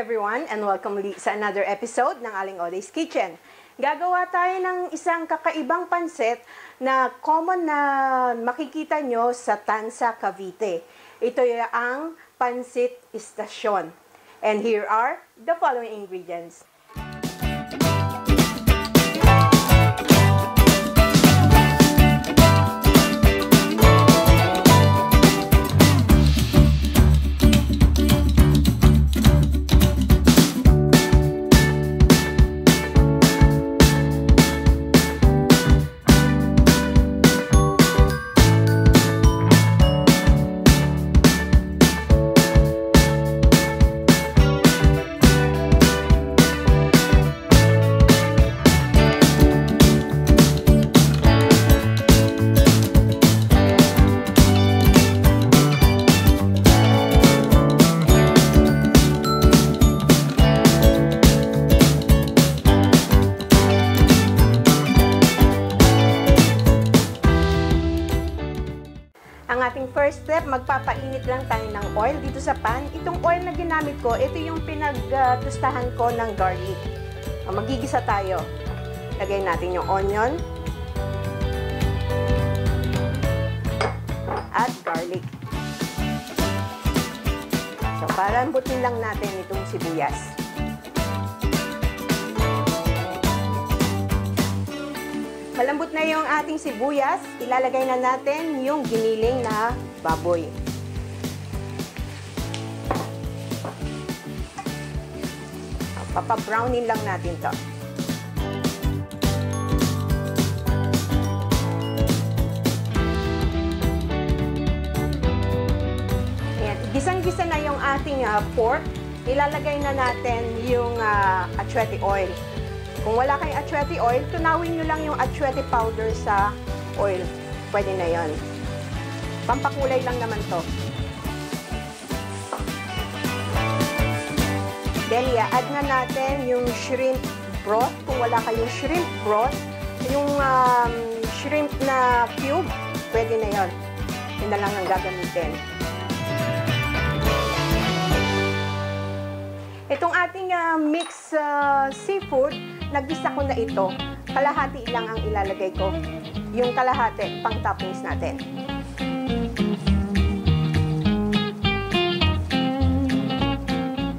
everyone and welcome ulit sa another episode ng Aling Oday's Kitchen. Gagawa tayo ng isang kakaibang pansit na common na makikita nyo sa Tanza, Cavite. Ito ang pansit istasyon. And here are the following ingredients. Ang ating first step, magpapainit lang tayo ng oil dito sa pan. Itong oil na ginamit ko, ito yung pinagtustahan ko ng garlic. Magigisa tayo. Lagay natin yung onion at garlic. So, para ambutin lang natin itong sibuyas. Malambot na yung ating sibuyas, ilalagay na natin yung giniling na baboy. Papa-brownin lang natin to. Ayan, gisang-gisa na yung ating pork. Ilalagay na natin yung achuete oil. Kung wala kayong achuete oil, tunawin nyo lang yung achuete powder sa oil. Pwede na yon. Pampakulay lang naman to. Then, i-add na natin yung shrimp broth. Kung wala kayong shrimp broth, yung shrimp na cube, pwede na yon. Yun na lang ang gagamitin. Itong ating mixed seafood, nagisa ko na ito. Kalahati lang ang ilalagay ko. Yung kalahati, pang toppings natin.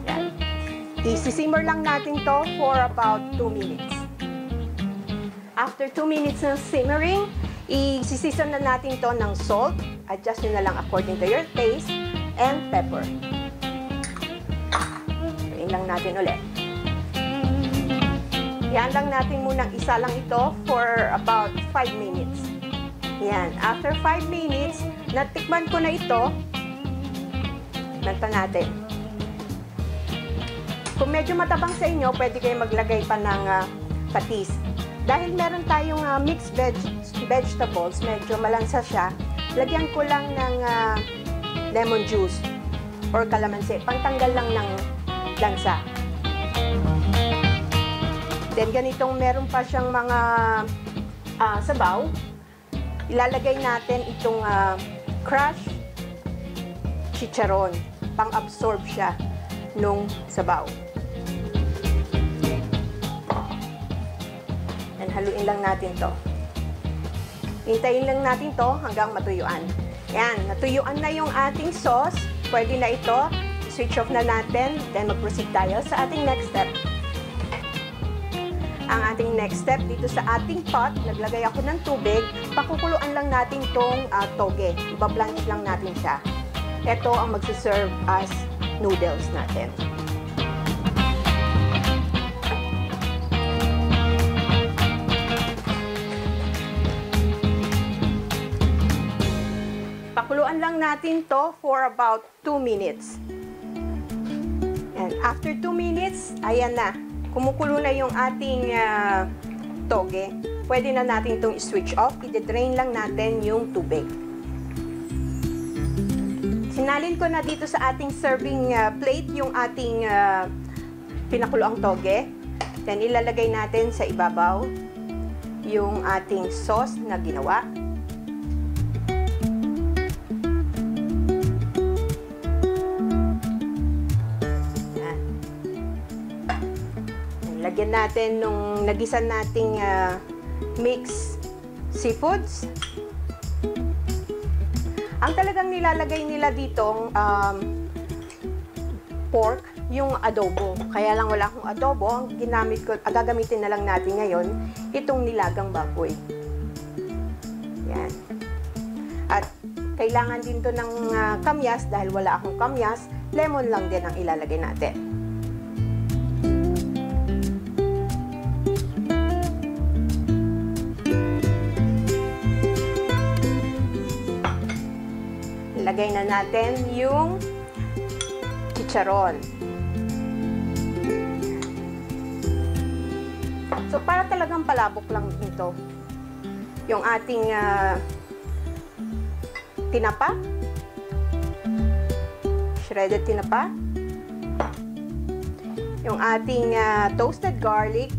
Yan. I-simmer lang natin to for about 2 minutes. After 2 minutes ng simmering, i-season na natin to ng salt. Adjust nyo na lang according to your taste. And pepper. Tingnan lang natin ulit. Yan lang natin munang isa lang ito for about 5 minutes. Yan. After 5 minutes, natikman ko na ito. Nanta natin. Kung medyo matabang sa inyo, pwede kayo maglagay pa ng patis. Dahil meron tayong mixed vegetables, medyo malansa siya, lagyan ko lang ng lemon juice or calamansi. Pantanggal lang ng lansa. Then, ganitong meron pa siyang mga sabaw. Ilalagay natin itong crushed chicharon. Pang-absorb siya nung sabaw. And haluin lang natin to. Hintayin lang natin to hanggang matuyuan. Yan, natuyuan na yung ating sauce. Pwede na ito. Switch off na natin. Then, mag-proceed tayo sa ating next step. Ang ating next step dito sa ating pot, naglagay ako ng tubig, pakukuluan lang natin itong toge. Ibablanch lang natin siya. Ito ang magsiserve as noodles natin. Pakuluan lang natin to for about 2 minutes. And after 2 minutes, ayan na. Kumukulo na yung ating toge. Pwede na natin itong i-switch off. I-drain lang natin yung tubig. Sinalin ko na dito sa ating serving plate yung ating pinakuloang toge. Then, ilalagay natin sa ibabaw yung ating sauce na ginawa. Lagyan natin nung nagisan nating mix seafoods. Ang talagang nilalagay nila ditong pork, yung adobo. Kaya lang wala akong adobo. Ang gagamitin na lang natin ngayon, itong nilagang baboy. Yan. At kailangan din to ng kamyas dahil wala akong kamyas. Lemon lang din ang ilalagay natin. Ilagay na natin yung chicharon. So, para talagang palabok lang ito. Yung ating tinapa. Shredded tinapa. Yung ating toasted garlic.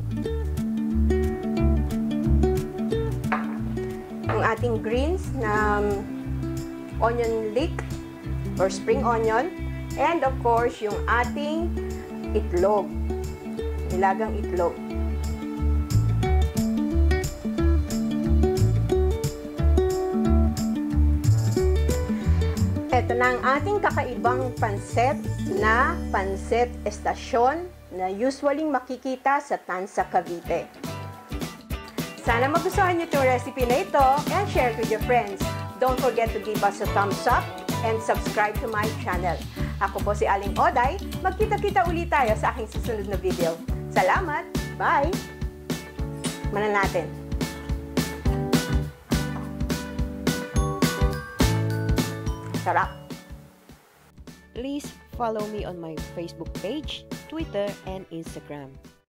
Yung ating greens na onion leek or spring onion. And of course, yung ating itlog. Nilagang itlog. Ito na ang ating kakaibang pansit na pansit estasyon na usually makikita sa Tanza, Cavite. Sana magustuhan niyo itong recipe na ito and share it with your friends. Don't forget to give us a thumbs up and subscribe to my channel. Ako po si Aling Oday. Magkita-kita ulit tayo sa aking susunod na video. Salamat! Bye! Manan natin. Sarap! Please follow me on my Facebook page, Twitter, and Instagram.